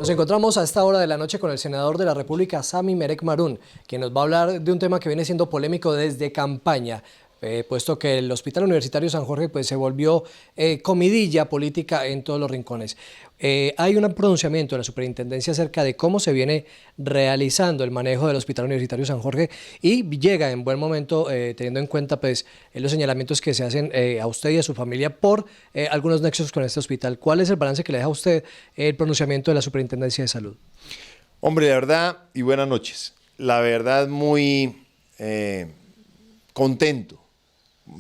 Nos encontramos a esta hora de la noche con el senador de la República, Sami Merek Marún, quien nos va a hablar de un tema que viene siendo polémico desde campaña, puesto que el Hospital Universitario San Jorge pues, se volvió comidilla política en todos los rincones. Hay un pronunciamiento de la superintendencia acerca de cómo se viene realizando el manejo del Hospital Universitario San Jorge y llega en buen momento teniendo en cuenta pues, los señalamientos que se hacen a usted y a su familia por algunos nexos con este hospital. ¿Cuál es el balance que le deja a usted el pronunciamiento de la Superintendencia de Salud? Hombre, la verdad, y buenas noches. La verdad, muy contento,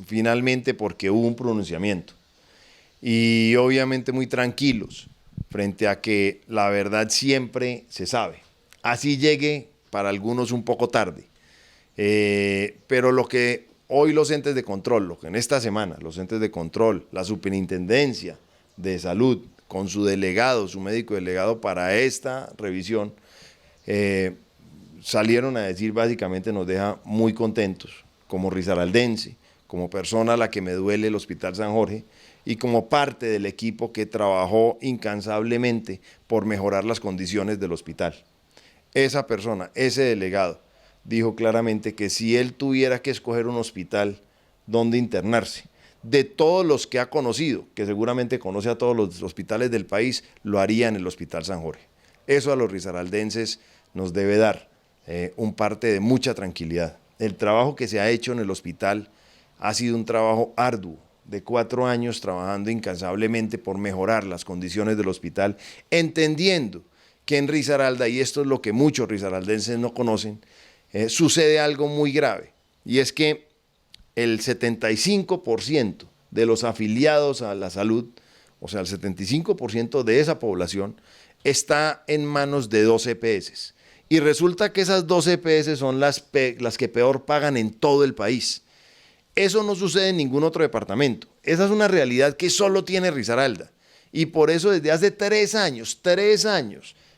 finalmente, porque hubo un pronunciamiento. Y obviamente muy tranquilos, frente a que la verdad siempre se sabe. Así llegue para algunos un poco tarde. Pero lo que hoy los entes de control, lo que en esta semana los entes de control, la Superintendencia de Salud, con su delegado, su médico delegado para esta revisión, salieron a decir básicamente nos deja muy contentos, como risaraldense, como persona a la que me duele el Hospital San Jorge y como parte del equipo que trabajó incansablemente por mejorar las condiciones del hospital. Esa persona, ese delegado, dijo claramente que si él tuviera que escoger un hospital donde internarse, de todos los que ha conocido, que seguramente conoce a todos los hospitales del país, lo haría en el Hospital San Jorge. Eso a los risaraldenses nos debe dar un parte de mucha tranquilidad. El trabajo que se ha hecho en el hospital ha sido un trabajo arduo, de 4 años trabajando incansablemente por mejorar las condiciones del hospital, entendiendo que en Risaralda, y esto es lo que muchos risaraldenses no conocen, sucede algo muy grave, y es que el 75% de los afiliados a la salud, o sea, el 75% de esa población, está en manos de 2 EPS. Y resulta que esas 2 EPS son las que peor pagan en todo el país. Eso no sucede en ningún otro departamento. Esa es una realidad que solo tiene Risaralda. Y por eso desde hace 3 años,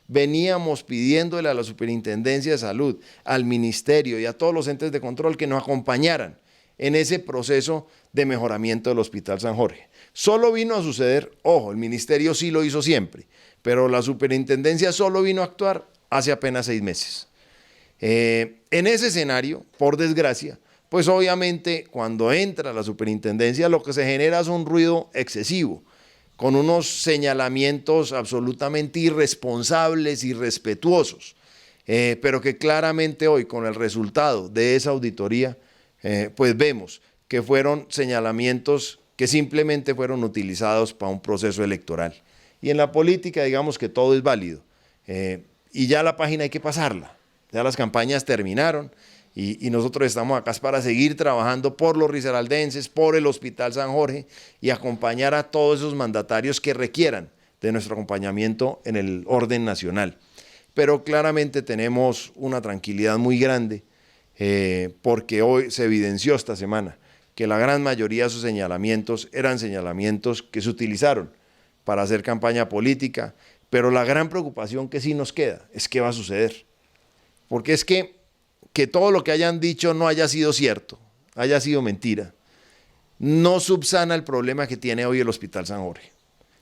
veníamos pidiéndole a la Superintendencia de Salud, al Ministerio y a todos los entes de control que nos acompañaran en ese proceso de mejoramiento del Hospital San Jorge. Solo vino a suceder, ojo, el Ministerio sí lo hizo siempre, pero la Superintendencia solo vino a actuar hace apenas 6 meses. En ese escenario, por desgracia, pues obviamente cuando entra la Superintendencia lo que se genera es un ruido excesivo, con unos señalamientos absolutamente irresponsables, irrespetuosos, pero que claramente hoy con el resultado de esa auditoría, pues vemos que fueron señalamientos que simplemente fueron utilizados para un proceso electoral. Y en la política digamos que todo es válido, y ya la página hay que pasarla, ya las campañas terminaron, y nosotros estamos acá para seguir trabajando por los risaraldenses, por el Hospital San Jorge y acompañar a todos esos mandatarios que requieran de nuestro acompañamiento en el orden nacional. Pero claramente tenemos una tranquilidad muy grande porque hoy se evidenció esta semana que la gran mayoría de esos señalamientos eran señalamientos que se utilizaron para hacer campaña política, pero la gran preocupación que sí nos queda es qué va a suceder. Porque es que todo lo que hayan dicho no haya sido cierto, haya sido mentira, no subsana el problema que tiene hoy el Hospital San Jorge.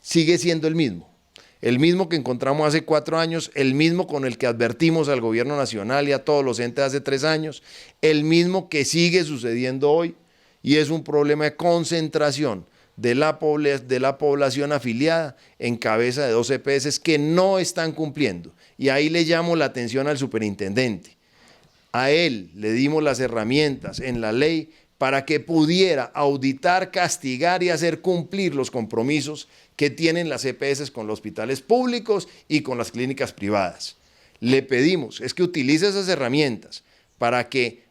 Sigue siendo el mismo que encontramos hace 4 años, el mismo con el que advertimos al gobierno nacional y a todos los entes hace 3 años, el mismo que sigue sucediendo hoy, y es un problema de concentración de la población afiliada en cabeza de 2 EPS que no están cumpliendo. Y ahí le llamo la atención al superintendente. A él le dimos las herramientas en la ley para que pudiera auditar, castigar y hacer cumplir los compromisos que tienen las EPS con los hospitales públicos y con las clínicas privadas. Le pedimos es que utilice esas herramientas para que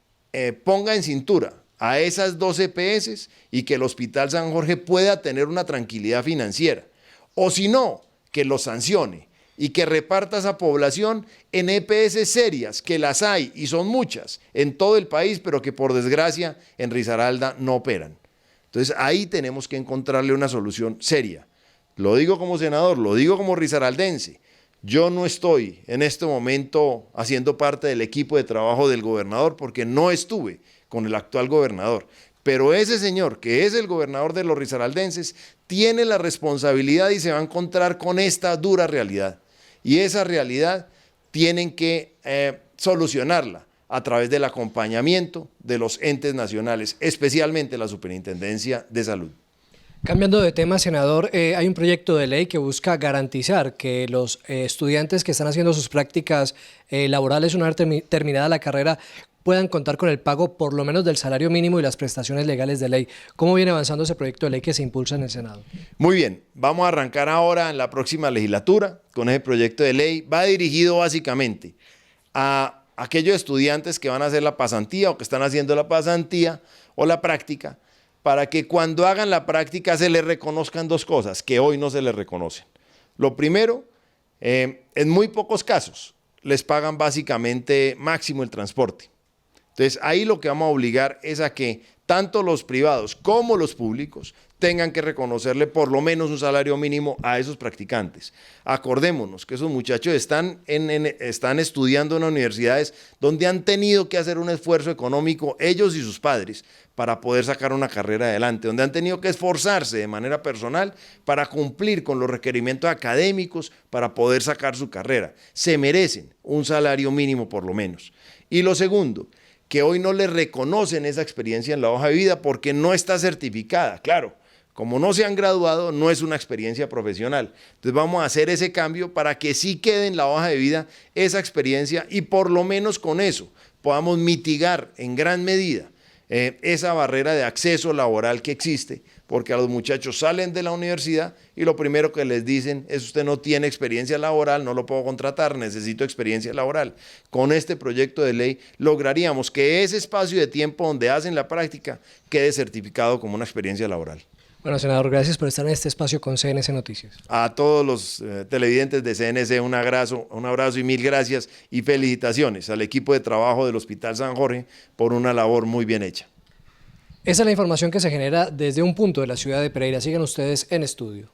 ponga en cintura a esas 2 EPS y que el Hospital San Jorge pueda tener una tranquilidad financiera. O si no, que los sancione y que reparta esa población en EPS serias, que las hay y son muchas en todo el país, pero que por desgracia en Risaralda no operan. Entonces ahí tenemos que encontrarle una solución seria. Lo digo como senador, lo digo como risaraldense. Yo no estoy en este momento haciendo parte del equipo de trabajo del gobernador porque no estuve con el actual gobernador. Pero ese señor, que es el gobernador de los risaraldenses, tiene la responsabilidad y se va a encontrar con esta dura realidad. Y esa realidad tienen que solucionarla a través del acompañamiento de los entes nacionales, especialmente la Superintendencia de Salud. Cambiando de tema, senador, hay un proyecto de ley que busca garantizar que los estudiantes que están haciendo sus prácticas laborales una vez terminada la carrera puedan contar con el pago por lo menos del salario mínimo y las prestaciones legales de ley. ¿Cómo viene avanzando ese proyecto de ley que se impulsa en el Senado? Muy bien, vamos a arrancar ahora en la próxima legislatura con ese proyecto de ley. Va dirigido básicamente a aquellos estudiantes que van a hacer la pasantía o que están haciendo la pasantía o la práctica, para que cuando hagan la práctica se les reconozcan dos cosas que hoy no se les reconocen. Lo primero, en muy pocos casos les pagan básicamente máximo el transporte. Entonces ahí lo que vamos a obligar es a que tanto los privados como los públicos tengan que reconocerle por lo menos un salario mínimo a esos practicantes. Acordémonos que esos muchachos están estudiando en universidades donde han tenido que hacer un esfuerzo económico ellos y sus padres para poder sacar una carrera adelante, donde han tenido que esforzarse de manera personal para cumplir con los requerimientos académicos para poder sacar su carrera. Se merecen un salario mínimo por lo menos. Y lo segundo, que hoy no les reconocen esa experiencia en la hoja de vida porque no está certificada. Claro, como no se han graduado, no es una experiencia profesional. Entonces vamos a hacer ese cambio para que sí quede en la hoja de vida esa experiencia y por lo menos con eso podamos mitigar en gran medida esa barrera de acceso laboral que existe, porque a los muchachos salen de la universidad y lo primero que les dicen es: usted no tiene experiencia laboral, no lo puedo contratar, necesito experiencia laboral. Con este proyecto de ley lograríamos que ese espacio de tiempo donde hacen la práctica quede certificado como una experiencia laboral. Bueno, senador, gracias por estar en este espacio con CNC Noticias. A todos los televidentes de CNC un abrazo y mil gracias y felicitaciones al equipo de trabajo del Hospital San Jorge por una labor muy bien hecha. Esa es la información que se genera desde un punto de la ciudad de Pereira. Sigan ustedes en estudio.